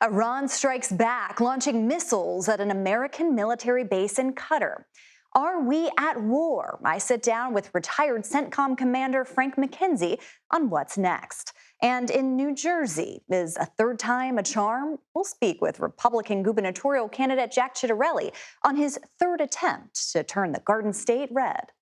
Iran strikes back, launching missiles at an American military base in Qatar. Are we at war? I sit down with retired CENTCOM commander Frank McKenzie on what's next. And in New Jersey, is a third time a charm? We'll speak with Republican gubernatorial candidate Jack Ciattarelli on his third attempt to turn the Garden State red.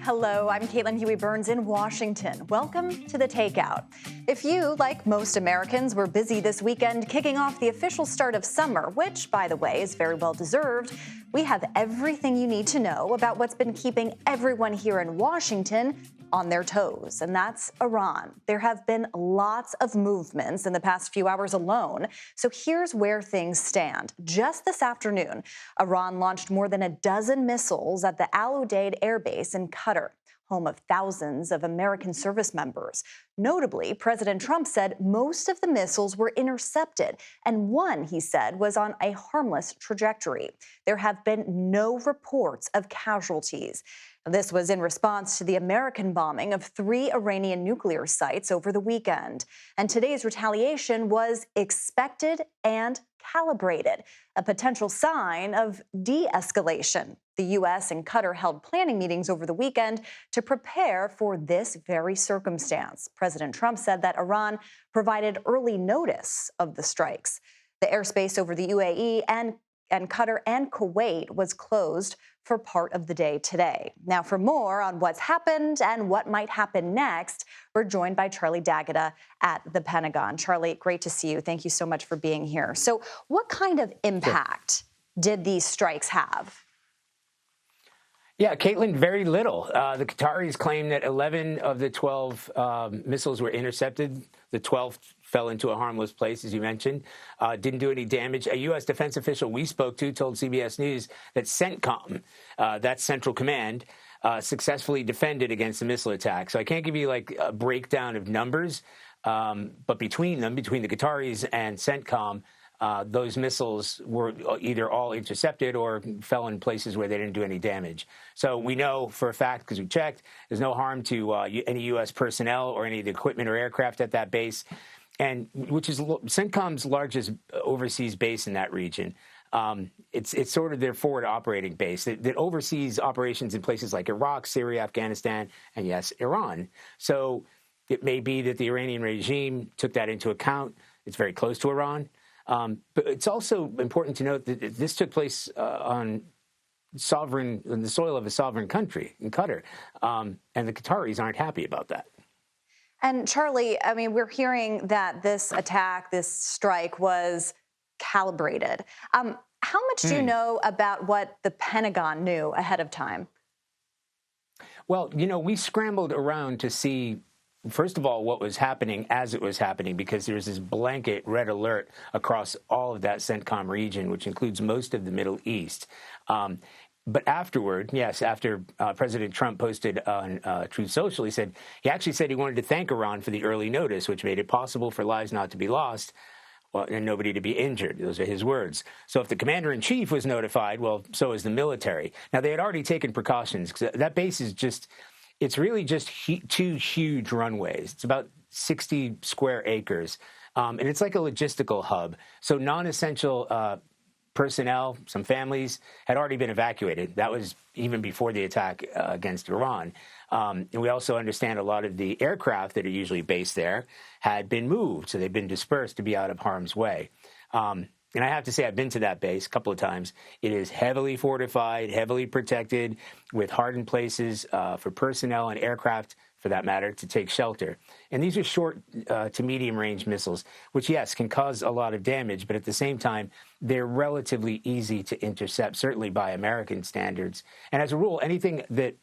Hello, I'm Caitlin Huey-Burns in Washington. Welcome to the Takeout. If you, like most Americans, were busy this weekend kicking off the official start of summer, which, by the way, is very well deserved, we have everything you need to know about what's been keeping everyone here in Washington on their toes, and that's Iran. There have been lots of movements in the past few hours alone. So here's where things stand. Just this afternoon, Iran launched more than a dozen missiles at the Al Udeid Air Base in Qatar, home of thousands of American service members. Notably, President Trump said most of the missiles were intercepted, and one, he said, was on a harmless trajectory. There have been no reports of casualties. This was in response to the American bombing of 3 Iranian nuclear sites over the weekend. And today's retaliation was expected and calibrated, a potential sign of de-escalation. The U.S. and Qatar held planning meetings over the weekend to prepare for this very circumstance. President Trump said that Iran provided early notice of the strikes. The airspace over the UAE and Qatar and Kuwait was closed for part of the day today. Now, for more on what's happened and what might happen next, we're joined by Charlie D'Agata at the Pentagon. Charlie, great to see you. Thank you so much for being here. So what kind of impact did these strikes have? Yeah, Caitlin, very little. The Qataris claim that 11 of the 12 missiles were intercepted. The 12th fell into a harmless place, as you mentioned, didn't do any damage. A U.S. defense official we spoke to told CBS News that CENTCOM, that's Central Command, successfully defended against the missile attack. So I can't give you like a breakdown of numbers, but between the Qataris and CENTCOM, those missiles were either all intercepted or fell in places where they didn't do any damage. So we know for a fact, because we checked, there's no harm to any U.S. personnel or any of the equipment or aircraft at that base, and which is CENTCOM's largest overseas base in that region. It's sort of their forward operating base that oversees operations in places like Iraq, Syria, Afghanistan, and yes, Iran. So it may be that the Iranian regime took that into account. It's very close to Iran. But it's also important to note that this took place on the soil of a sovereign country in Qatar, and the Qataris aren't happy about that. And Charlie, I mean, we're hearing that this attack, this strike was calibrated. How much do you know about what the Pentagon knew ahead of time? Well, you know, we scrambled around to see, first of all, what was happening as it was happening, because there's this blanket red alert across all of that CENTCOM region, which includes most of the Middle East. But afterward, yes, after President Trump posted on Truth Social, he actually said he wanted to thank Iran for the early notice, which made it possible for lives not to be lost and nobody to be injured. Those are his words. So if the commander-in-chief was notified, well, so is the military. Now, they had already taken precautions, because that base is it's really just 2 huge runways. It's about 60 square acres, and it's like a logistical hub. So non-essential personnel, some families, had already been evacuated. That was even before the attack against Iran. And we also understand a lot of the aircraft that are usually based there had been moved, so they've been dispersed to be out of harm's way. And I have to say, I've been to that base a couple of times. It is heavily fortified, heavily protected, with hardened places for personnel and aircraft, for that matter, to take shelter. And these are short to medium-range missiles, which, yes, can cause a lot of damage, but at the same time, they're relatively easy to intercept, certainly by American standards. And as a rule, anything that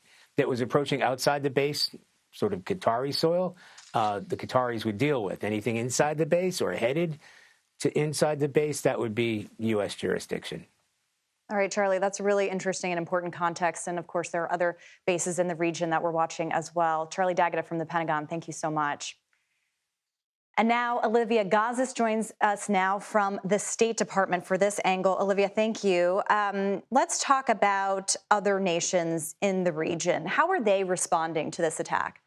was approaching outside the base, sort of Qatari soil, the Qataris would deal with. Anything inside the base or headed to inside the base, that would be U.S. jurisdiction. All right, Charlie, that's really interesting and important context. And of course, there are other bases in the region that we're watching as well. Charlie D'Agata from the Pentagon, thank you so much. And now Olivia Gazis joins us now from the State Department for this angle. Olivia, thank you. Let's talk about other nations in the region. How are they responding to this attack?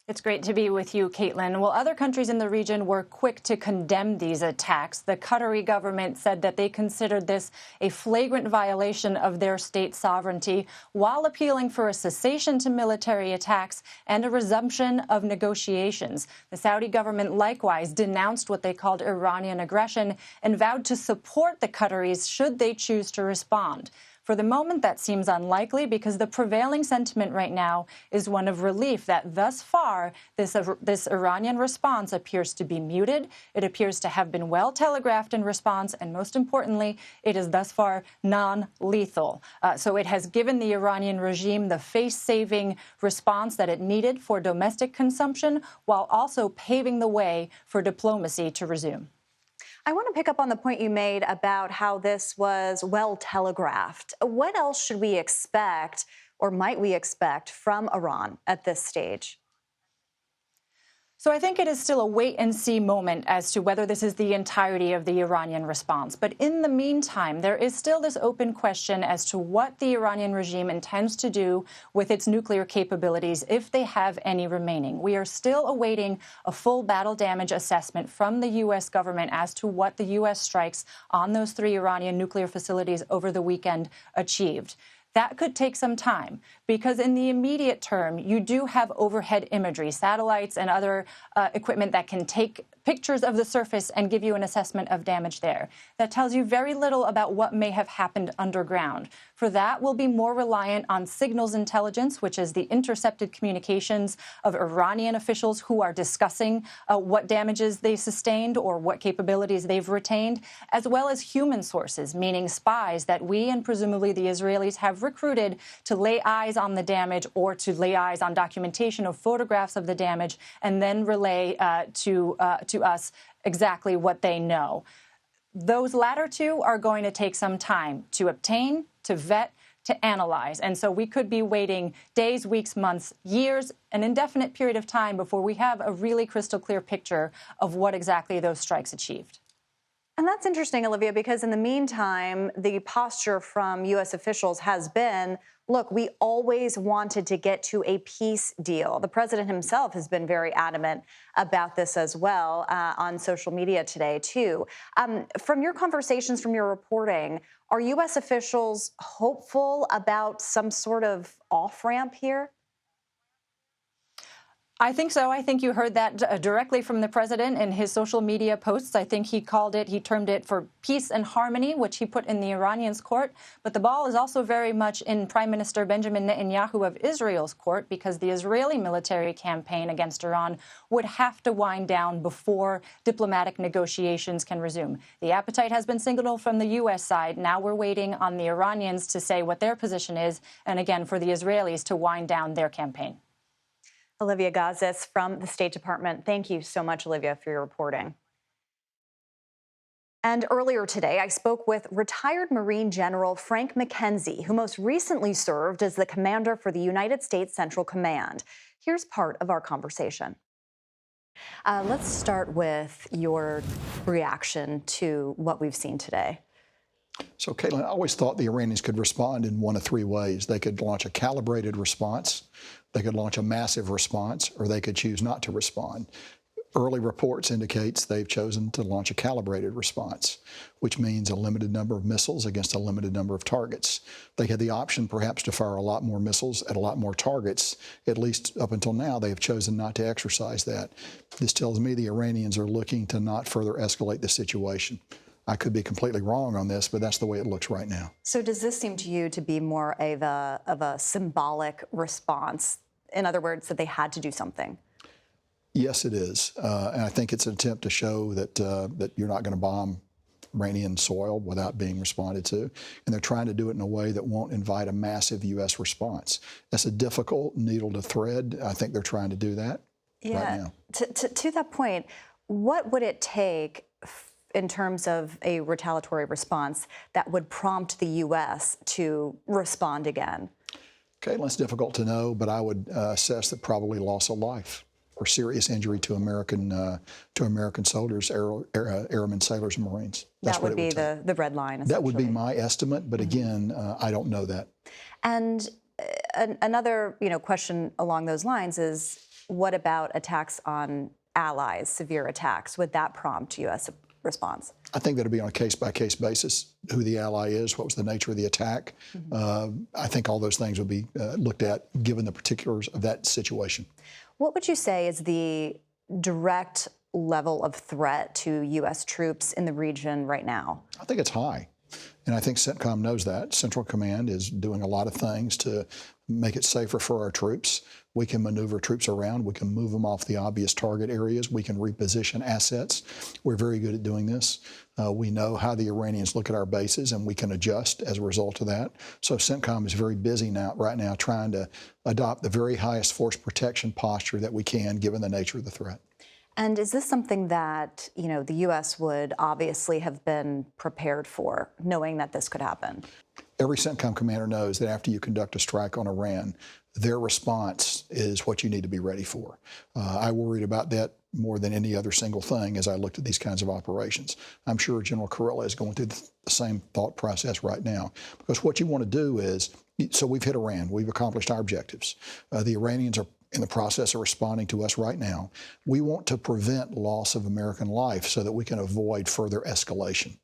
It's great to be with you, Caitlin. Well, other countries in the region were quick to condemn these attacks. The Qatari government said that they considered this a flagrant violation of their state sovereignty, while appealing for a cessation to military attacks and a resumption of negotiations. The Saudi government likewise denounced what they called Iranian aggression and vowed to support the Qataris should they choose to respond. For the moment, that seems unlikely because the prevailing sentiment right now is one of relief that thus far this Iranian response appears to be muted. It appears to have been well telegraphed in response, and most importantly, it is thus far non-lethal. So it has given the Iranian regime the face-saving response that it needed for domestic consumption, while also paving the way for diplomacy to resume. I want to pick up on the point you made about how this was well telegraphed. What else should we expect, or might we expect, from Iran at this stage? So I think it is still a wait-and-see moment as to whether this is the entirety of the Iranian response. But in the meantime, there is still this open question as to what the Iranian regime intends to do with its nuclear capabilities, if they have any remaining. We are still awaiting a full battle damage assessment from the U.S. government as to what the U.S. strikes on those 3 Iranian nuclear facilities over the weekend achieved. That could take some time because in the immediate term, you do have overhead imagery, satellites and other equipment that can take pictures of the surface and give you an assessment of damage there. That tells you very little about what may have happened underground. For that, we'll be more reliant on signals intelligence, which is the intercepted communications of Iranian officials who are discussing what damages they sustained or what capabilities they've retained, as well as human sources, meaning spies that we and presumably the Israelis have recruited to lay eyes on the damage or to lay eyes on documentation of photographs of the damage and then relay to us exactly what they know. Those latter 2 are going to take some time to obtain, to vet, to analyze. And so we could be waiting days, weeks, months, years, an indefinite period of time before we have a really crystal clear picture of what exactly those strikes achieved. And that's interesting, Olivia, because in the meantime, the posture from U.S. officials has been, look, we always wanted to get to a peace deal. The president himself has been very adamant about this as well on social media today, too. From your conversations, from your reporting, are U.S. officials hopeful about some sort of off-ramp here? I think so. I think you heard that directly from the president in his social media posts. I think he termed it for peace and harmony, which he put in the Iranians' court. But the ball is also very much in Prime Minister Benjamin Netanyahu of Israel's court, because the Israeli military campaign against Iran would have to wind down before diplomatic negotiations can resume. The appetite has been signaled from the U.S. side. Now we're waiting on the Iranians to say what their position is, and again, for the Israelis to wind down their campaign. Olivia Gazis from the State Department. Thank you so much, Olivia, for your reporting. And earlier today, I spoke with retired Marine General Frank McKenzie, who most recently served as the commander for the United States Central Command. Here's part of our conversation. Let's start with your reaction to what we've seen today. So, Caitlin, I always thought the Iranians could respond in one of 3 ways. They could launch a calibrated response, they could launch a massive response, or they could choose not to respond. Early reports indicates they've chosen to launch a calibrated response, which means a limited number of missiles against a limited number of targets. They had the option perhaps to fire a lot more missiles at a lot more targets. At least up until now, they have chosen not to exercise that. This tells me the Iranians are looking to not further escalate the situation. I could be completely wrong on this, but that's the way it looks right now. So does this seem to you to be more of a symbolic response? In other words, that they had to do something? Yes, it is. And I think it's an attempt to show that you're not going to bomb Iranian soil without being responded to. And they're trying to do it in a way that won't invite a massive U.S. response. That's a difficult needle to thread. I think they're trying to do that right now. To that point, what would it take in terms of a retaliatory response that would prompt the U.S. to respond again? Caitlin, it's difficult to know, but I would assess that probably loss of life. or serious injury to American soldiers, airmen, sailors, and Marines. That would be the red line, That would be my estimate, but again, I don't know that. And another question along those lines is, what about attacks on allies, severe attacks? Would that prompt U.S. response? I think that would be on a case-by-case basis, who the ally is, what was the nature of the attack. I think all those things would be looked at given the particulars of that situation. What would you say is the direct level of threat to U.S. troops in the region right now? I think it's high. And I think CENTCOM knows that. Central Command is doing a lot of things to make it safer for our troops. We can maneuver troops around. We can move them off the obvious target areas. We can reposition assets. We're very good at doing this. We know how the Iranians look at our bases, and we can adjust as a result of that. So CENTCOM is very busy right now trying to adopt the very highest force protection posture that we can, given the nature of the threat. And is this something that, the U.S. would obviously have been prepared for, knowing that this could happen? Every CENTCOM commander knows that after you conduct a strike on Iran, their response is what you need to be ready for. I worried about that more than any other single thing as I looked at these kinds of operations. I'm sure General Kurilla is going through the same thought process right now, because what you want to do is, so we've hit Iran, we've accomplished our objectives. The Iranians are in the process of responding to us right now. We want to prevent loss of American life so that we can avoid further escalation.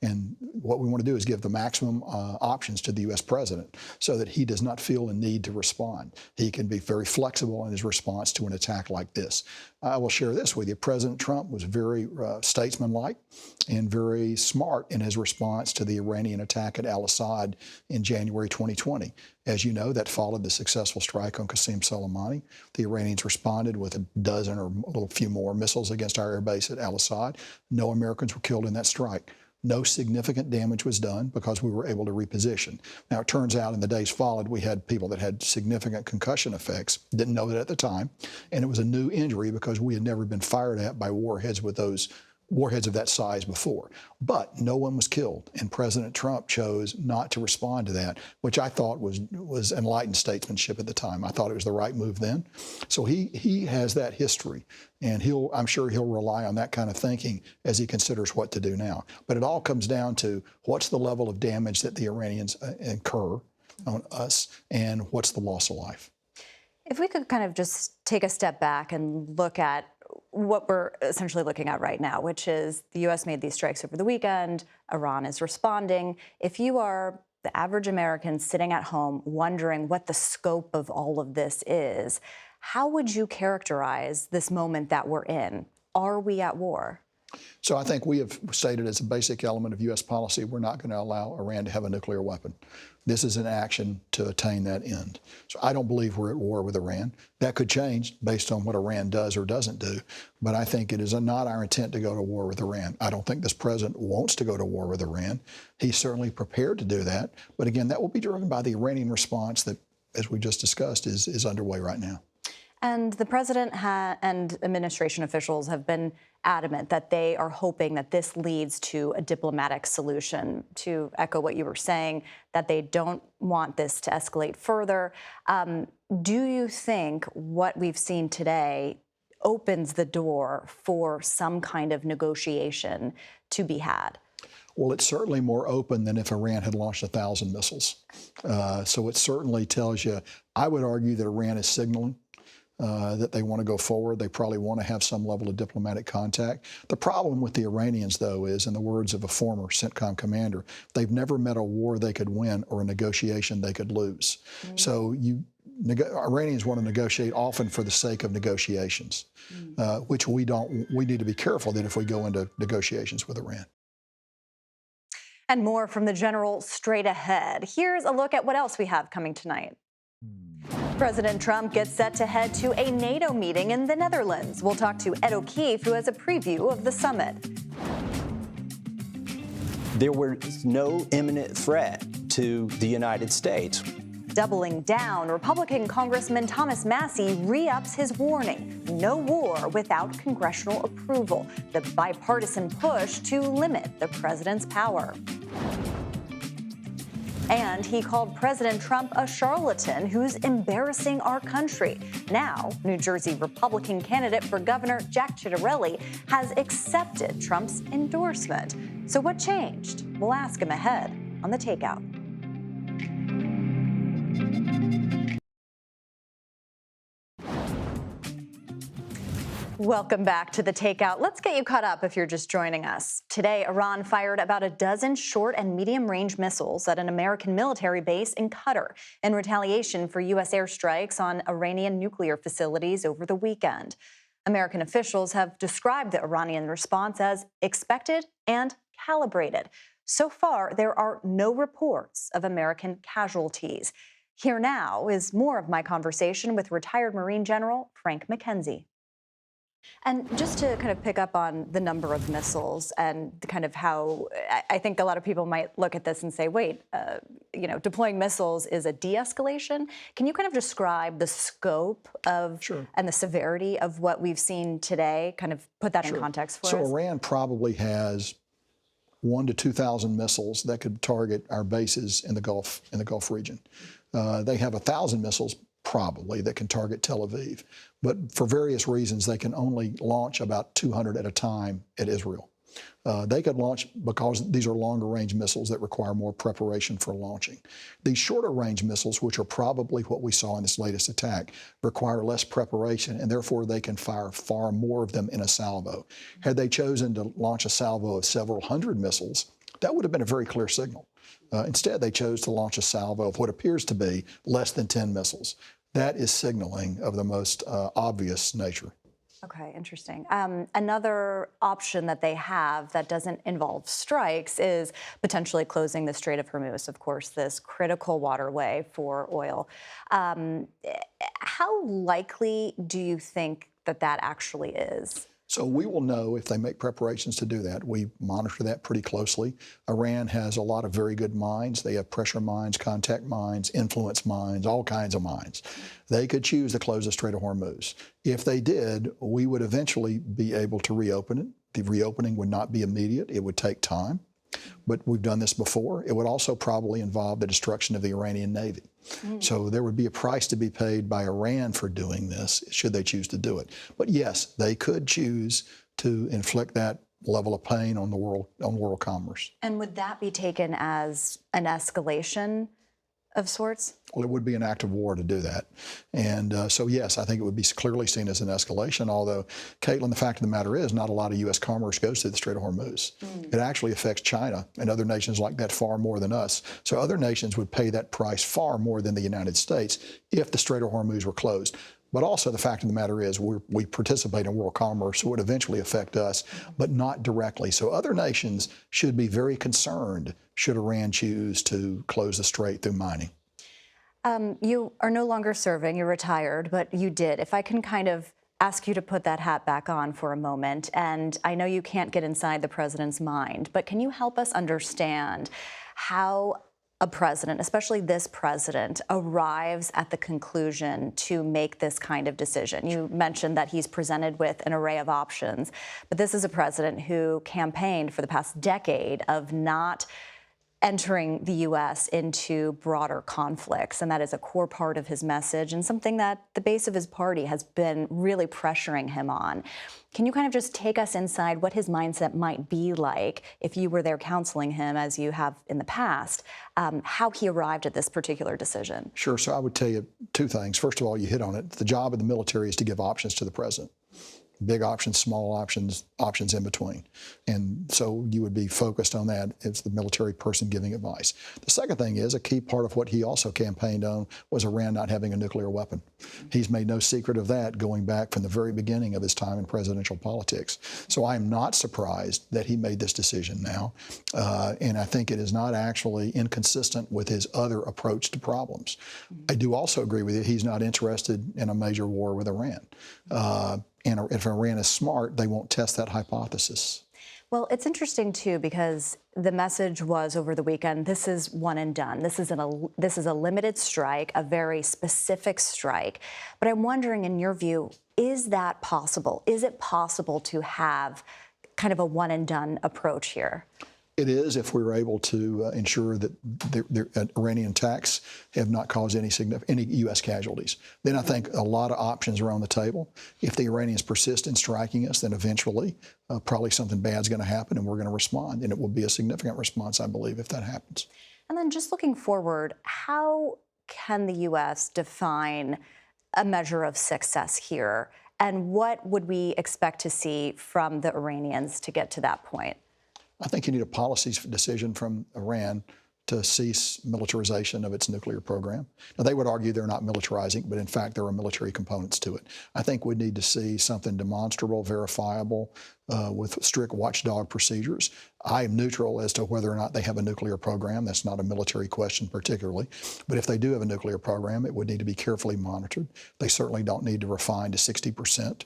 And what we want to do is give the maximum options to the U.S. president so that he does not feel a need to respond. He can be very flexible in his response to an attack like this. I will share this with you. President Trump was very statesmanlike and very smart in his response to the Iranian attack at al-Assad in January 2020. As you know, that followed the successful strike on Qasem Soleimani. The Iranians responded with a dozen or a little few more missiles against our airbase at al-Assad. No Americans were killed in that strike. No significant damage was done because we were able to reposition. Now, it turns out in the days followed, we had people that had significant concussion effects, didn't know that at the time, and it was a new injury because we had never been fired at by warheads with those warheads of that size before. But no one was killed, and President Trump chose not to respond to that, which I thought was enlightened statesmanship at the time. I thought it was the right move then. So he has that history, and I'm sure he'll rely on that kind of thinking as he considers what to do now. But it all comes down to what's the level of damage that the Iranians incur on us, and what's the loss of life. If we could kind of just take a step back and look at what we're essentially looking at right now, which is the U.S. made these strikes over the weekend, Iran is responding. If you are the average American sitting at home wondering what the scope of all of this is, how would you characterize this moment that we're in? Are we at war? So I think we have stated as a basic element of U.S. policy, we're not going to allow Iran to have a nuclear weapon. This is an action to attain that end. So I don't believe we're at war with Iran. That could change based on what Iran does or doesn't do. But I think it is not our intent to go to war with Iran. I don't think this president wants to go to war with Iran. He's certainly prepared to do that. But again, that will be driven by the Iranian response that, as we just discussed, is underway right now. And the president and administration officials have been adamant that they are hoping that this leads to a diplomatic solution. To echo what you were saying, that they don't want this to escalate further. Do you think what we've seen today opens the door for some kind of negotiation to be had? Well, it's certainly more open than if Iran had launched 1,000 missiles. So it certainly tells you, I would argue that Iran is signaling that they want to go forward. They probably want to have some level of diplomatic contact. The problem with the Iranians, though, is, in the words of a former CENTCOM commander, they've never met a war they could win or a negotiation they could lose. So Iranians want to negotiate often for the sake of negotiations, which we don't. We need to be careful that if we go into negotiations with Iran. And more from the general straight ahead. Here's a look at what else we have coming tonight. President Trump gets set to head to a NATO meeting in the Netherlands. We'll talk to Ed O'Keefe, who has a preview of the summit. There was no imminent threat to the United States. Doubling down, Republican Congressman Thomas Massie re-ups his warning: no war without congressional approval. The bipartisan push to limit the president's power. And he called President Trump a charlatan who's embarrassing our country. Now, New Jersey Republican candidate for governor Jack Ciattarelli has accepted Trump's endorsement. So what changed? We'll ask him ahead on The Takeout. Welcome back to The Takeout. Let's get you caught up if you're just joining us. Today, Iran fired about a dozen short and medium-range missiles at an American military base in Qatar in retaliation for U.S. airstrikes on Iranian nuclear facilities over the weekend. American officials have described the Iranian response as expected and calibrated. So far, there are no reports of American casualties. Here now is more of my conversation with retired Marine General Frank McKenzie. And just to kind of pick up on the number of missiles and kind of how I think a lot of people might look at this and say, wait, deploying missiles is a de-escalation. Can you kind of describe the scope of and the severity of what we've seen today? Kind of put that in context for us. So Iran probably has 1,000 to 2,000 missiles that could target our bases in the Gulf region. They have 1,000 missiles probably that can target Tel Aviv. But for various reasons, they can only launch about 200 at a time at Israel. They could launch, because these are longer range missiles that require more preparation for launching. These shorter range missiles, which are probably what we saw in this latest attack, require less preparation, and therefore they can fire far more of them in a salvo. Had they chosen to launch a salvo of several hundred missiles, that would have been a very clear signal. Instead, they chose to launch a salvo of what appears to be less than 10 missiles. That is signaling of the most obvious nature. Okay, interesting. Another option that they have that doesn't involve strikes is potentially closing the Strait of Hormuz, of course, this critical waterway for oil. How likely do you think that that actually is? So we will know if they make preparations to do that. We monitor that pretty closely. Iran has a lot of very good mines. They have pressure mines, contact mines, influence mines, all kinds of mines. They could choose to close the Strait of Hormuz. If they did, we would eventually be able to reopen it. The reopening would not be immediate. It would take time. But we've done this before. It would also probably involve the destruction of the Iranian Navy. So there would be a price to be paid by Iran for doing this, should they choose to do it. But yes, they could choose to inflict that level of pain on the world commerce. And would that be taken as an escalation of sorts? Well, it would be an act of war to do that. And so, yes, I think it would be clearly seen as an escalation, although, Caitlin, the fact of the matter is not a lot of U.S. commerce goes through the Strait of Hormuz. It actually affects China and other nations like that far more than us. So other nations would pay that price far more than the United States if the Strait of Hormuz were closed. But also the fact of the matter is we participate in world commerce, so it would eventually affect us, but not directly. So other nations should be very concerned should Iran choose to close the strait through mining. You are no longer serving, you're retired, but you did. If I can kind of ask you to put that hat back on for a moment, and I know you can't get inside the president's mind, but can you help us understand how a president, especially this president, arrives at the conclusion to make this kind of decision? You mentioned that he's presented with an array of options, but this is a president who campaigned for the past decade of not entering the U.S. into broader conflicts, and that is a core part of his message and something that the base of his party has been really pressuring him on. Can you kind of just take us inside what his mindset might be like if you were there counseling him, as you have in the past, how he arrived at this particular decision? Sure. So I would tell you two things. First of all, you hit on it. The job of the military is to give options to the president. Big options, small options, options in between. And so you would be focused on that as the military person giving advice. The second thing is, a key part of what he also campaigned on was Iran not having a nuclear weapon. He's made no secret of that going back from the very beginning of his time in presidential politics. So I am not surprised that he made this decision now. And I think it is not actually inconsistent with his other approach to problems. I do also agree with you, he's not interested in a major war with Iran. And if Iran is smart, they won't test that hypothesis. Well, it's interesting, too, because the message was over the weekend, this is one and done. This is a limited strike, a very specific strike. But I'm wondering, in your view, is that possible? Is it possible to have kind of a one and done approach here? It is if we were able to ensure that the Iranian attacks have not caused any U.S. casualties. Then I think a lot of options are on the table. If the Iranians persist in striking us, then eventually probably something bad's going to happen and we're going to respond. And it will be a significant response, I believe, if that happens. And then just looking forward, how can the U.S. define a measure of success here? And what would we expect to see from the Iranians to get to that point? I think you need a policy decision from Iran to cease militarization of its nuclear program. Now, they would argue they're not militarizing, but in fact, there are military components to it. I think we need to see something demonstrable, verifiable, with strict watchdog procedures. I am neutral as to whether or not they have a nuclear program. That's not a military question particularly. But if they do have a nuclear program, it would need to be carefully monitored. They certainly don't need to refine to 60%.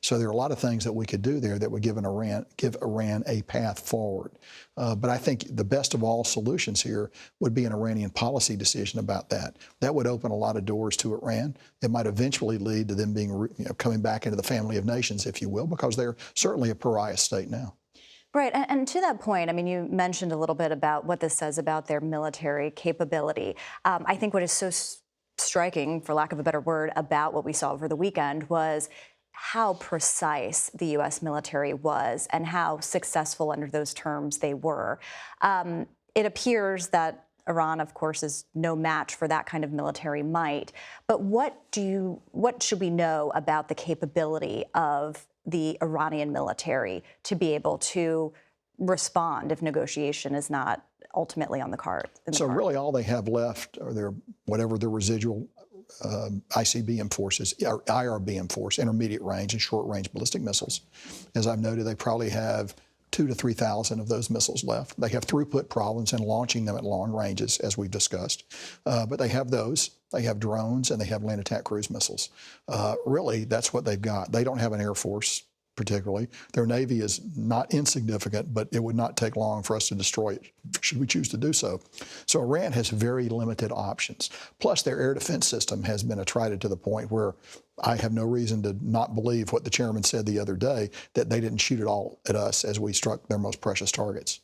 So there are a lot of things that we could do there that would give Iran a path forward. But I think the best of all solutions here would be an Iranian policy decision about that. That would open a lot of doors to Iran. It might eventually lead to them being, coming back into the family of nations, if you will, because they're certainly a pariah state now. Right, and to that point, I mean, you mentioned a little bit about what this says about their military capability. I think what is so striking, for lack of a better word, about what we saw over the weekend was how precise the U.S. military was and how successful under those terms they were. It appears that Iran, of course, is no match for that kind of military might. But what should we know about the capability of the Iranian military to be able to respond if negotiation is not ultimately on the card? So really all they have left are their residual ICBM forces, or IRBM force, intermediate range and short range ballistic missiles. As I've noted, they probably have 2,000 to 3,000 of those missiles left. They have throughput problems in launching them at long ranges, as we've discussed. But they have those. They have drones and they have land attack cruise missiles. Really, that's what they've got. They don't have an air force, particularly. Their Navy is not insignificant, but it would not take long for us to destroy it, should we choose to do so. So Iran has very limited options. Plus, their air defense system has been attrited to the point where I have no reason to not believe what the chairman said the other day, that they didn't shoot it all at us as we struck their most precious targets.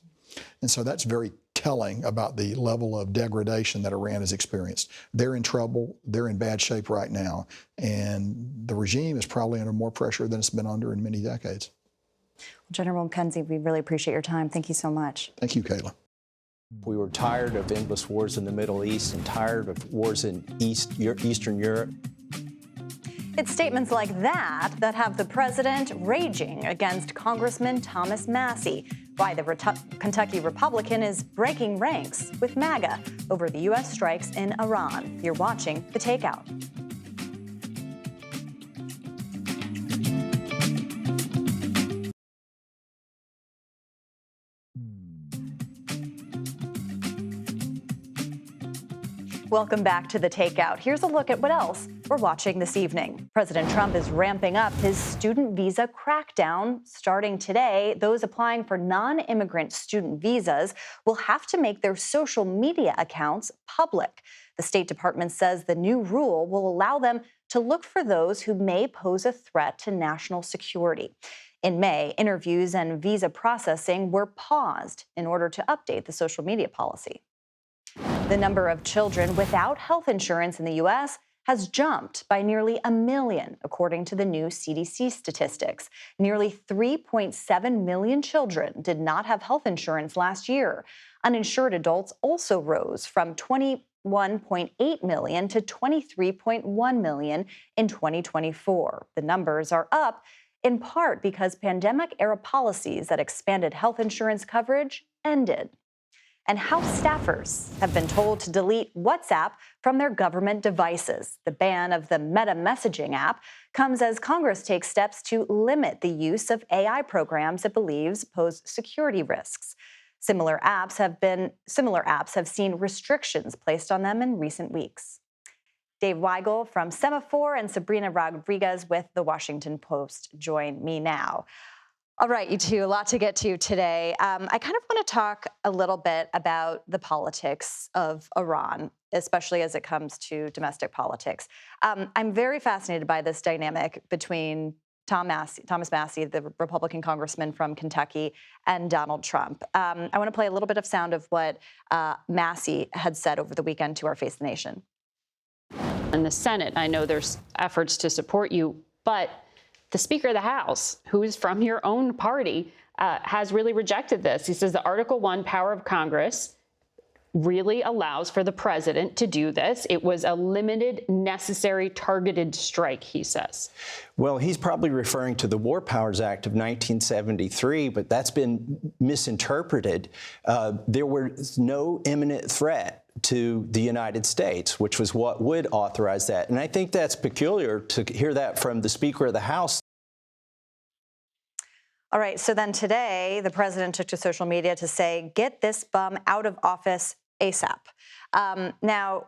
And so that's very telling about the level of degradation that Iran has experienced. They're in trouble. They're in bad shape right now. And the regime is probably under more pressure than it's been under in many decades. Well, General McKenzie, we really appreciate your time. Thank you so much. Thank you, Kayla. We were tired of endless wars in the Middle East and tired of wars in Eastern Europe. It's statements like that that have the president raging against Congressman Thomas Massie, why the Kentucky Republican is breaking ranks with MAGA over the U.S. strikes in Iran. You're watching The Takeout. Welcome back to The Takeout. Here's a look at what else we're watching this evening. President Trump is ramping up his student visa crackdown. Starting today, those applying for non-immigrant student visas will have to make their social media accounts public. The State Department says the new rule will allow them to look for those who may pose a threat to national security. In May, interviews and visa processing were paused in order to update the social media policy. The number of children without health insurance in the U.S. has jumped by nearly 1 million, according to the new CDC statistics. Nearly 3.7 million children did not have health insurance last year. Uninsured adults also rose from 21.8 million to 23.1 million in 2024. The numbers are up in part because pandemic-era policies that expanded health insurance coverage ended. And House staffers have been told to delete WhatsApp from their government devices. The ban of the Meta messaging app comes as Congress takes steps to limit the use of AI programs it believes pose security risks. Similar apps have seen restrictions placed on them in recent weeks. Dave Weigel from Semaphore and Sabrina Rodriguez with The Washington Post join me now. All right, you two, a lot to get to today. I kind of want to talk a little bit about the politics of Iran, especially as it comes to domestic politics. I'm very fascinated by this dynamic between Thomas Massie, the Republican congressman from Kentucky, and Donald Trump. I want to play a little bit of sound of what Massie had said over the weekend to our Face the Nation. In the Senate, I know there's efforts to support you, but the Speaker of the House, who is from your own party, has really rejected this. He says the Article 1 power of Congress really allows for the president to do this. It was a limited, necessary, targeted strike, he says. Well, he's probably referring to the War Powers Act of 1973, but that's been misinterpreted. There was no imminent threat to the United States, which was what would authorize that. And I think that's peculiar to hear that from the Speaker of the House. All right, so then today, the president took to social media to say, get this bum out of office ASAP. Now,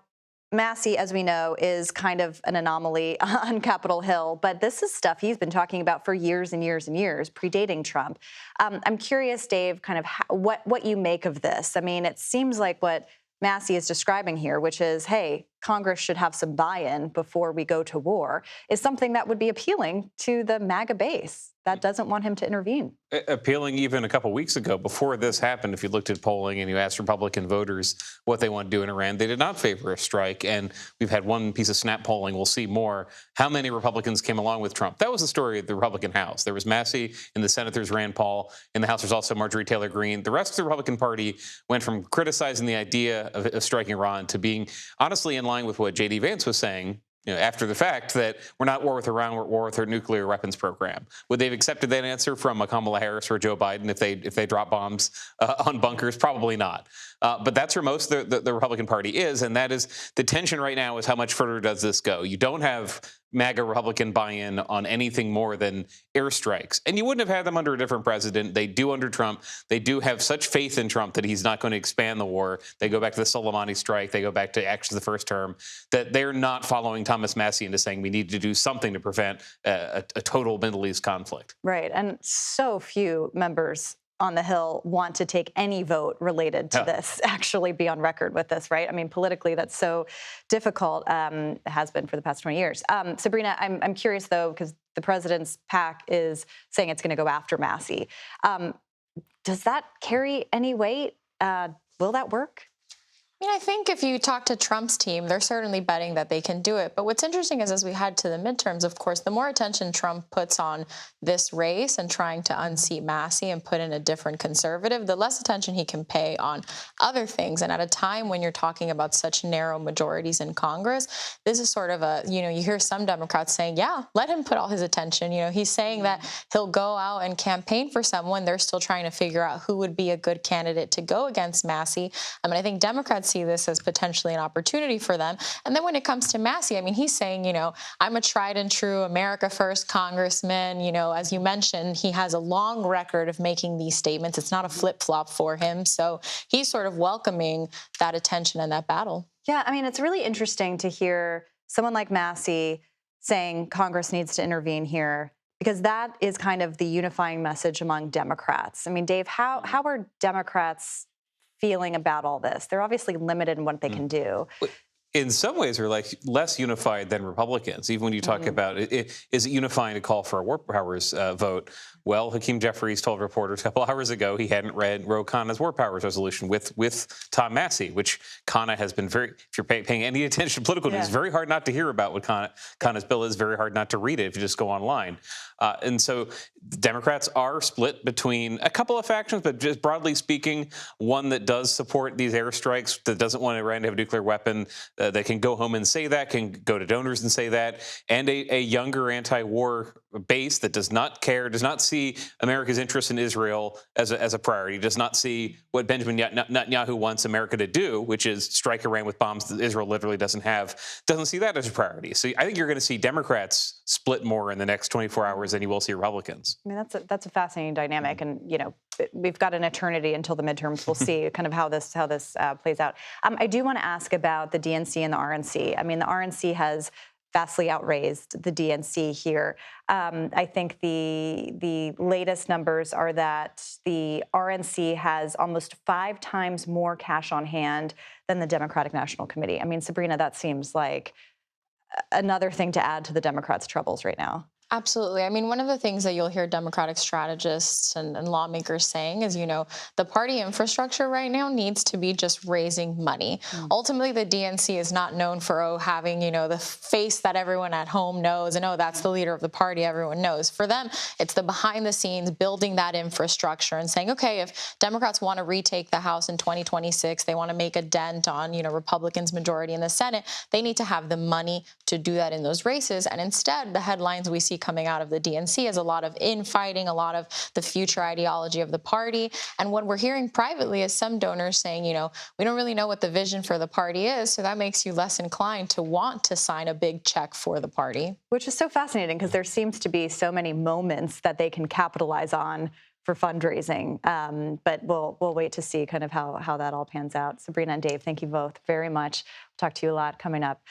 Massie, as we know, is kind of an anomaly on Capitol Hill, but this is stuff he's been talking about for years and years and years, predating Trump. I'm curious, Dave, kind of what you make of this. I mean, it seems like what Massie is describing here, which is, hey, Congress should have some buy-in before we go to war, is something that would be appealing to the MAGA base that doesn't want him to intervene. Appealing even a couple weeks ago, before this happened, if you looked at polling and you asked Republican voters what they want to do in Iran, they did not favor a strike. And we've had one piece of snap polling. We'll see more. How many Republicans came along with Trump? That was the story of the Republican House. There was Massie. In the Senate, there's Rand Paul. In the House, there's also Marjorie Taylor Greene. The rest of the Republican Party went from criticizing the idea of striking Iran to being honestly in line with what J.D. Vance was saying, after the fact, that we're not at war with Iran, we're at war with their nuclear weapons program. Would they have accepted that answer from a Kamala Harris or Joe Biden if they drop bombs on bunkers? Probably not. But that's where most of the Republican Party is, and that is the tension right now is how much further does this go? You don't have MAGA Republican buy-in on anything more than airstrikes. And you wouldn't have had them under a different president. They do under Trump. They do have such faith in Trump that he's not going to expand the war. They go back to the Soleimani strike. They go back to actually the first term, that they're not following Thomas Massie into saying we need to do something to prevent a total Middle East conflict. Right. And so few members on the Hill want to take any vote related to this, actually be on record with this, right? I mean, politically, that's so difficult, has been for the past 20 years. Sabrina, I'm curious, though, because the president's PAC is saying it's going to go after Massie. Does that carry any weight? Will that work? I mean, I think if you talk to Trump's team, they're certainly betting that they can do it. But what's interesting is as we head to the midterms, of course, the more attention Trump puts on this race and trying to unseat Massie and put in a different conservative, the less attention he can pay on other things. And at a time when you're talking about such narrow majorities in Congress, this is sort of a, you hear some Democrats saying, yeah, let him put all his attention. He's saying that he'll go out and campaign for someone. They're still trying to figure out who would be a good candidate to go against Massie. I mean, I think Democrats see this as potentially an opportunity for them. And then when it comes to Massie, I mean, he's saying, I'm a tried and true America First congressman. As you mentioned, he has a long record of making these statements. It's not a flip-flop for him. So he's sort of welcoming that attention and that battle. Yeah, I mean, it's really interesting to hear someone like Massie saying Congress needs to intervene here, because that is kind of the unifying message among Democrats. I mean, Dave, how are Democrats feeling about all this? They're obviously limited in what they can do. In some ways, they're like less unified than Republicans. Even when you talk about is it unifying to call for a war powers vote? Well, Hakeem Jeffries told reporters a couple hours ago he hadn't read Ro Khanna's war powers resolution with Tom Massie, which Khanna has been very, if you're paying any attention to political news, very hard not to hear about what Khanna's bill is, very hard not to read it if you just go online. And so Democrats are split between a couple of factions, but just broadly speaking, one that does support these airstrikes, that doesn't want Iran to have a nuclear weapon, that can go home and say that, can go to donors and say that, and a younger anti-war base that does not care, does not see America's interest in Israel as a priority, does not see what Benjamin Netanyahu wants America to do, which is strike Iran with bombs that Israel literally doesn't have, doesn't see that as a priority. So I think you're going to see Democrats split more in the next 24 hours than you will see Republicans. I mean, that's a fascinating dynamic, and we've got an eternity until the midterms. We'll see kind of how this plays out. I do want to ask about the DNC and the RNC. I mean, the RNC has vastly outraised the DNC here. I think the latest numbers are that the RNC has almost 5 times more cash on hand than the Democratic National Committee. I mean, Sabrina, that seems like another thing to add to the Democrats' troubles right now. Absolutely. I mean, one of the things that you'll hear Democratic strategists and lawmakers saying is, the party infrastructure right now needs to be just raising money. Ultimately, the DNC is not known for having, the face that everyone at home knows and, that's the leader of the party everyone knows. For them, it's the behind the scenes, building that infrastructure and saying, okay, if Democrats want to retake the House in 2026, they want to make a dent on, Republicans' majority in the Senate, they need to have the money to do that in those races. And instead, the headlines we see coming out of the DNC is a lot of infighting, a lot of the future ideology of the party. And what we're hearing privately is some donors saying, we don't really know what the vision for the party is, so that makes you less inclined to want to sign a big check for the party. Which is so fascinating because there seems to be so many moments that they can capitalize on for fundraising. But we'll wait to see kind of how that all pans out. Sabrina and Dave, thank you both very much. We'll talk to you a lot coming up.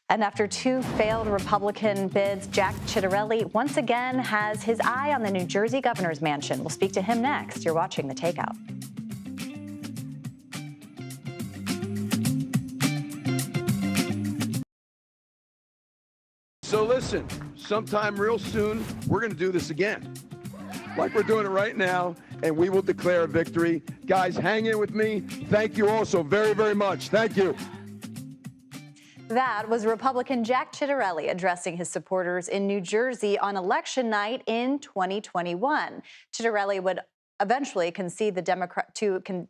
And after 2 failed Republican bids, Jack Ciattarelli once again has his eye on the New Jersey governor's mansion. We'll speak to him next. You're watching The Takeout. So listen, sometime real soon, we're going to do this again. Like we're doing it right now, and we will declare a victory. Guys, hang in with me. Thank you all so very, very much. Thank you. That was Republican Jack Ciattarelli addressing his supporters in New Jersey on election night in 2021. Ciattarelli would eventually concede the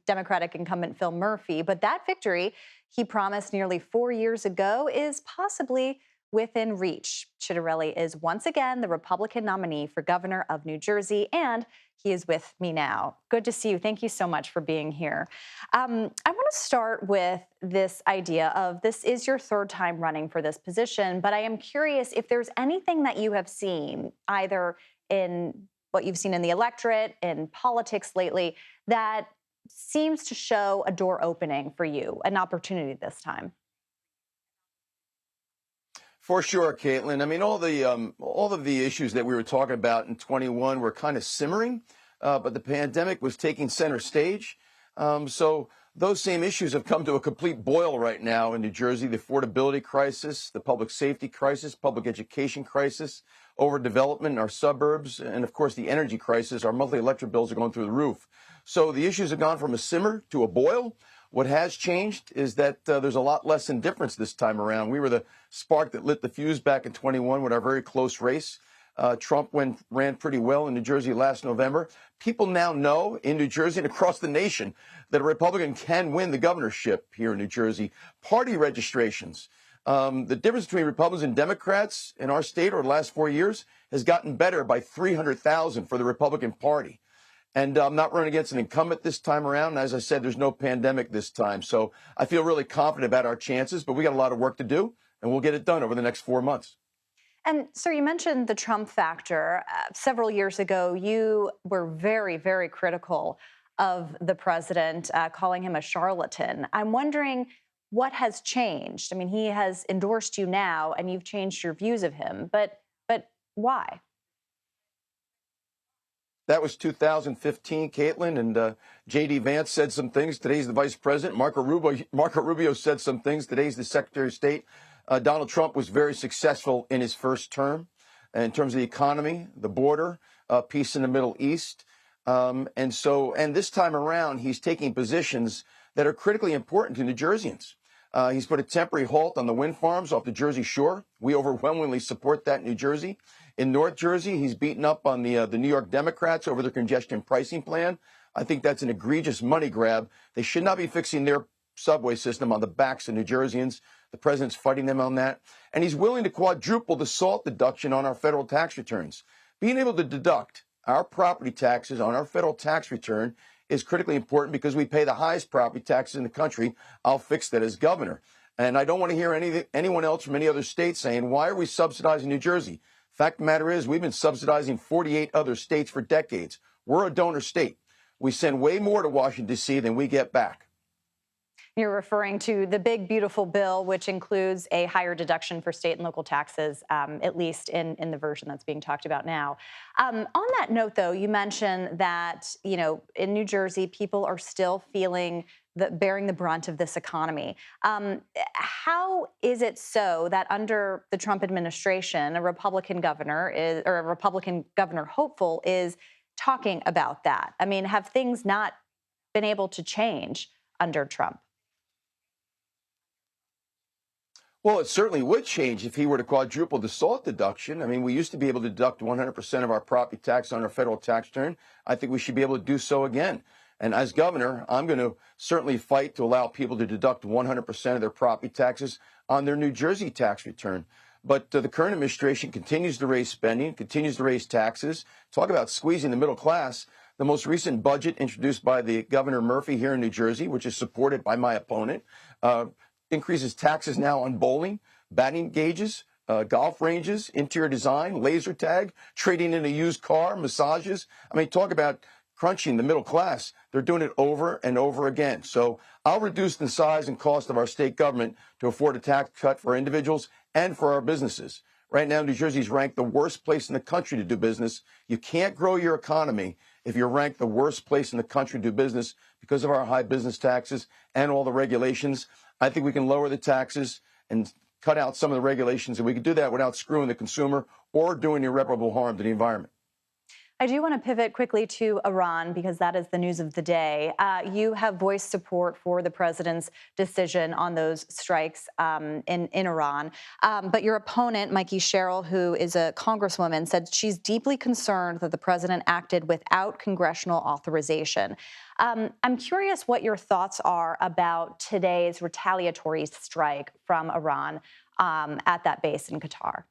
Democratic incumbent Phil Murphy, but that victory he promised nearly 4 years ago is possibly within reach. Ciattarelli is once again the Republican nominee for governor of New Jersey, and he is with me now. Good to see you. Thank you so much for being here. I want to start with this idea of this is your 3rd time running for this position, but I am curious if there's anything that you have seen, either in what you've seen in the electorate, in politics lately, that seems to show a door opening for you, an opportunity this time. For sure, Caitlin. I mean, all of the issues that we were talking about in 21 were kind of simmering, but the pandemic was taking center stage. So those same issues have come to a complete boil right now in New Jersey: the affordability crisis, the public safety crisis, public education crisis, overdevelopment in our suburbs, and of course the energy crisis. Our monthly electric bills are going through the roof. So the issues have gone from a simmer to a boil. What has changed is that there's a lot less indifference this time around. We were the spark that lit the fuse back in 21 with our very close race. Trump ran pretty well in New Jersey last November. People now know in New Jersey and across the nation that a Republican can win the governorship here in New Jersey. Party registrations. The difference between Republicans and Democrats in our state over the last 4 years has gotten better by 300,000 for the Republican Party. And I'm not running against an incumbent this time around. As I said, there's no pandemic this time. So I feel really confident about our chances, but we got a lot of work to do, and we'll get it done over the next 4 months. And sir, you mentioned the Trump factor. Several years ago, you were very, very critical of the president, calling him a charlatan. I'm wondering what has changed. I mean, he has endorsed you now, and you've changed your views of him. But why? That was 2015, Caitlin, and J.D. Vance said some things. Today's the vice president. Marco Rubio said some things. Today's the secretary of state. Donald Trump was very successful in his first term in terms of the economy, the border, peace in the Middle East. And this time around, he's taking positions that are critically important to New Jerseyans. He's put a temporary halt on the wind farms off the Jersey Shore. We overwhelmingly support that in New Jersey. In North Jersey, he's beaten up on the New York Democrats over their congestion pricing plan. I think that's an egregious money grab. They should not be fixing their subway system on the backs of New Jerseyans. The president's fighting them on that. And he's willing to quadruple the SALT deduction on our federal tax returns. Being able to deduct our property taxes on our federal tax return is critically important because we pay the highest property taxes in the country. I'll fix that as governor. And I don't want to hear anyone else from any other state saying, why are we subsidizing New Jersey? Fact of the matter is, we've been subsidizing 48 other states for decades. We're a donor state. We send way more to Washington, D.C. than we get back. You're referring to the big, beautiful bill, which includes a higher deduction for state and local taxes, at least in the version that's being talked about now. On that note, though, you mentioned that, in New Jersey, people are still feeling bearing the brunt of this economy. How is it so that under the Trump administration, a Republican governor hopeful is talking about that? I mean, have things not been able to change under Trump? Well, it certainly would change if he were to quadruple the SALT deduction. I mean, we used to be able to deduct 100% of our property tax on our federal tax return. I think we should be able to do so again. And as governor, I'm going to certainly fight to allow people to deduct 100% of their property taxes on their New Jersey tax return. But the current administration continues to raise spending, continues to raise taxes. Talk about squeezing the middle class. The most recent budget introduced by the Governor Murphy here in New Jersey, which is supported by my opponent, increases taxes now on bowling, batting gauges, golf ranges, interior design, laser tag, trading in a used car, massages. I mean, talk about crunching the middle class. They're doing it over and over again. So I'll reduce the size and cost of our state government to afford a tax cut for individuals and for our businesses. Right now, New Jersey is ranked the worst place in the country to do business. You can't grow your economy if you're ranked the worst place in the country to do business because of our high business taxes and all the regulations. I think we can lower the taxes and cut out some of the regulations, and we can do that without screwing the consumer or doing irreparable harm to the environment. I do want to pivot quickly to Iran because that is the news of the day. You have voiced support for the president's decision on those strikes in Iran. But your opponent, Mikey Sherrill, who is a congresswoman, said she's deeply concerned that the president acted without congressional authorization. I'm curious what your thoughts are about today's retaliatory strike from Iran at that base in Qatar.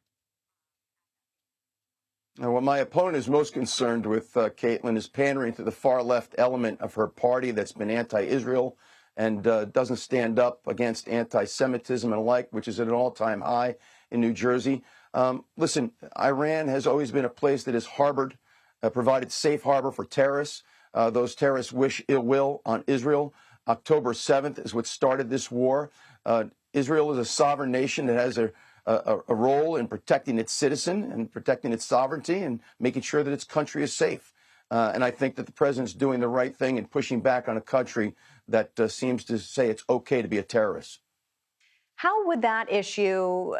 Now, what my opponent is most concerned with, Caitlin, is pandering to the far left element of her party that's been anti-Israel and doesn't stand up against anti-Semitism and alike, which is at an all-time high in New Jersey. Listen, Iran has always been a place that has harbored, provided safe harbor for terrorists. Those terrorists wish ill will on Israel. October 7th is what started this war. Israel is a sovereign nation that has a role in protecting its citizen and protecting its sovereignty and making sure that its country is safe. And I think that the president's doing the right thing and pushing back on a country that seems to say it's okay to be a terrorist. How would that issue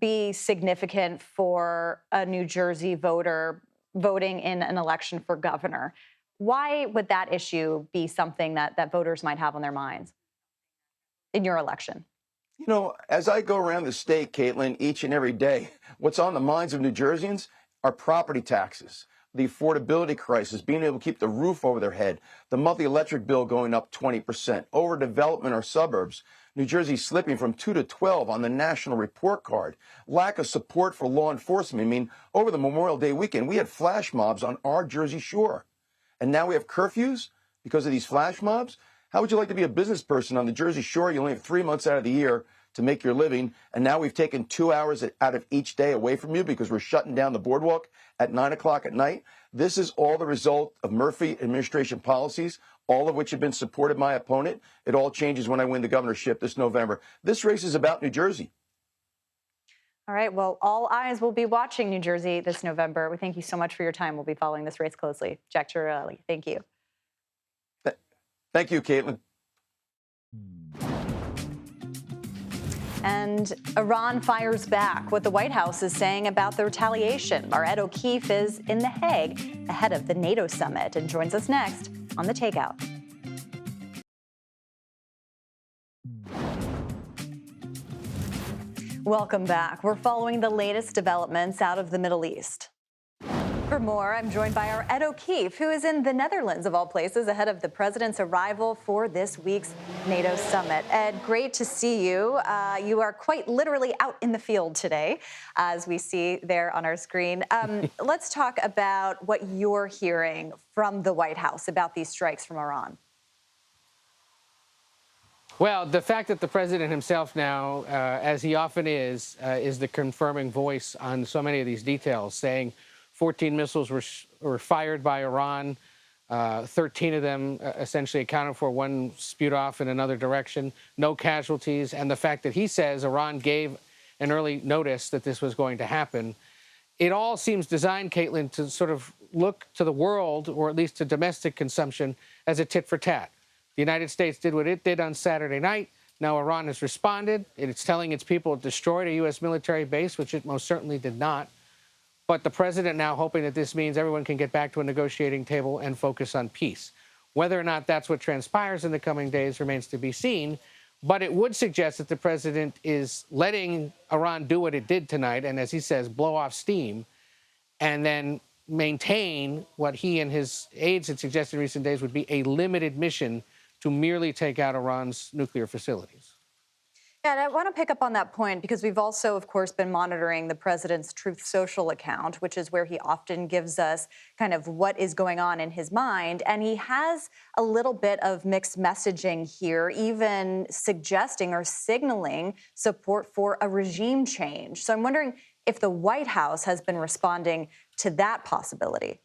be significant for a New Jersey voter voting in an election for governor? Why would that issue be something that voters might have on their minds in your election? You know, as I go around the state, Caitlin, each and every day, what's on the minds of New Jerseyans are property taxes, the affordability crisis, being able to keep the roof over their head, the monthly electric bill going up 20%, overdevelopment in our suburbs, New Jersey slipping from 2 to 12 on the national report card, lack of support for law enforcement. I mean, over the Memorial Day weekend, we had flash mobs on our Jersey shore. And now we have curfews because of these flash mobs. How would you like to be a business person on the Jersey Shore? You only have 3 months out of the year to make your living, and now we've taken 2 hours out of each day away from you because we're shutting down the boardwalk at 9 o'clock at night. This is all the result of Murphy administration policies, all of which have been supported by my opponent. It all changes when I win the governorship this November. This race is about New Jersey. All right. Well, all eyes will be watching New Jersey this November. We thank you so much for your time. We'll be following this race closely. Jack Chiarelli, thank you. Thank you, Caitlin. And Iran fires back. What the White House is saying about the retaliation. Our Ed O'Keefe is in The Hague ahead of the NATO summit and joins us next on The Takeout. Welcome back. We're following the latest developments out of the Middle East. For more, I'm joined by our Ed O'Keefe, who is in the Netherlands, of all places, ahead of the president's arrival for this week's NATO summit. Ed, great to see you. You are quite literally out in the field today, as we see there on our screen. Let's talk about what you're hearing from the White House about these strikes from Iran. Well, the fact that the president himself now, as he often is the confirming voice on so many of these details, saying 14 missiles were fired by Iran, 13 of them essentially accounted for, one spewed off in another direction, no casualties, and the fact that he says Iran gave an early notice that this was going to happen. It all seems designed, Caitlin, to sort of look to the world, or at least to domestic consumption, as a tit for tat. The United States did what it did on Saturday night. Now Iran has responded. It's telling its people it destroyed a U.S. military base, which it most certainly did not. But the president now hoping that this means everyone can get back to a negotiating table and focus on peace. Whether or not that's what transpires in the coming days remains to be seen. But it would suggest that the president is letting Iran do what it did tonight, and as he says, blow off steam, and then maintain what he and his aides had suggested in recent days would be a limited mission to merely take out Iran's nuclear facilities. Yeah, and I want to pick up on that point because we've also, of course, been monitoring the president's Truth Social account, which is where he often gives us kind of what is going on in his mind. And he has a little bit of mixed messaging here, even suggesting or signaling support for a regime change. So I'm wondering if the White House has been responding to that possibility.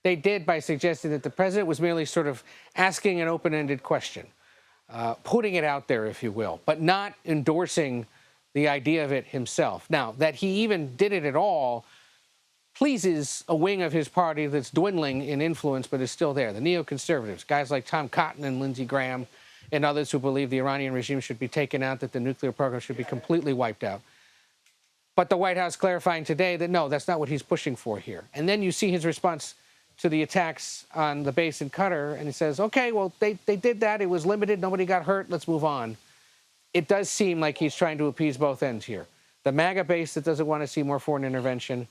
They did by suggesting that the president was merely sort of asking an open-ended question, putting it out there, if you will, but not endorsing the idea of it himself. Now, that he even did it at all pleases a wing of his party that's dwindling in influence but is still there, the neoconservatives, guys like Tom Cotton and Lindsey Graham and others who believe the Iranian regime should be taken out, that the nuclear program should be completely wiped out. But the White House clarifying today that, no, that's not what he's pushing for here. And then you see his response to the attacks on the base in Qatar, and he says, okay, well, they did that. It was limited. Nobody got hurt. Let's move on. It does seem like he's trying to appease both ends here. The MAGA base that doesn't want to see more foreign intervention,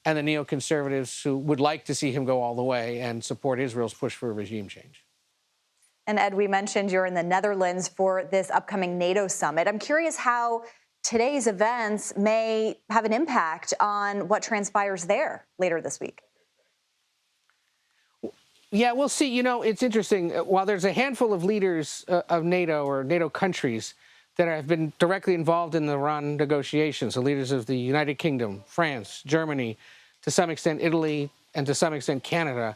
and the neoconservatives who would like to see him go all the way and support Israel's push for a regime change. And Ed, we mentioned you're in the Netherlands for this upcoming NATO summit. I'm curious how today's events may have an impact on what transpires there later this week. Yeah, we'll see. You know, it's interesting. While there's a handful of leaders of NATO or NATO countries that have been directly involved in the Iran negotiations, the leaders of the United Kingdom, France, Germany, to some extent Italy, and to some extent Canada,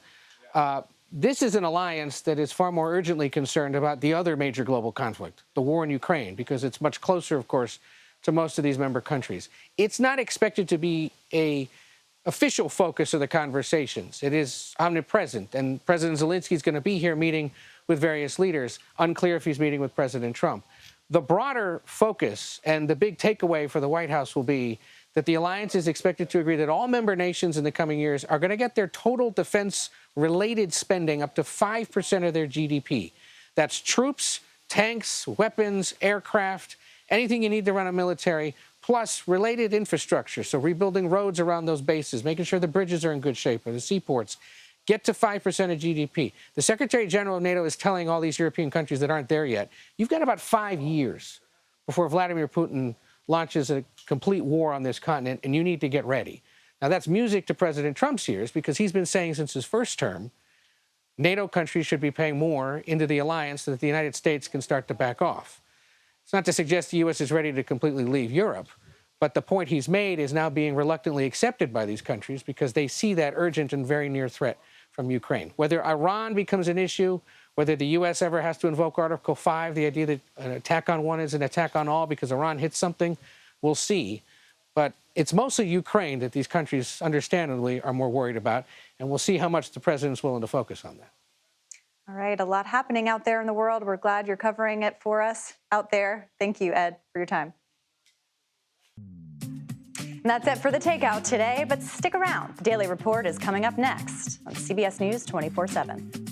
this is an alliance that is far more urgently concerned about the other major global conflict, the war in Ukraine, because it's much closer, of course, to most of these member countries. It's not expected to be a official focus of the conversations. It is omnipresent, and President Zelensky is going to be here meeting with various leaders. Unclear if he's meeting with President Trump. The broader focus and the big takeaway for the White House will be that the alliance is expected to agree that all member nations in the coming years are going to get their total defense-related spending up to 5% of their GDP. That's troops, tanks, weapons, aircraft, anything you need to run a military, plus related infrastructure, so rebuilding roads around those bases, making sure the bridges are in good shape or the seaports, get to 5% of GDP. The Secretary General of NATO is telling all these European countries that aren't there yet, you've got about 5 years before Vladimir Putin launches a complete war on this continent, and you need to get ready. Now, that's music to President Trump's ears, because he's been saying since his first term, NATO countries should be paying more into the alliance so that the United States can start to back off. It's not to suggest the U.S. is ready to completely leave Europe, but the point he's made is now being reluctantly accepted by these countries because they see that urgent and very near threat from Ukraine. Whether Iran becomes an issue, whether the U.S. ever has to invoke Article 5, the idea that an attack on one is an attack on all because Iran hits something, we'll see. But it's mostly Ukraine that these countries, understandably, are more worried about, and we'll see how much the president's willing to focus on that. All right, a lot happening out there in the world. We're glad you're covering it for us out there. Thank you, Ed, for your time. And that's it for the Takeout today, but stick around. The Daily Report is coming up next on CBS News 24/7.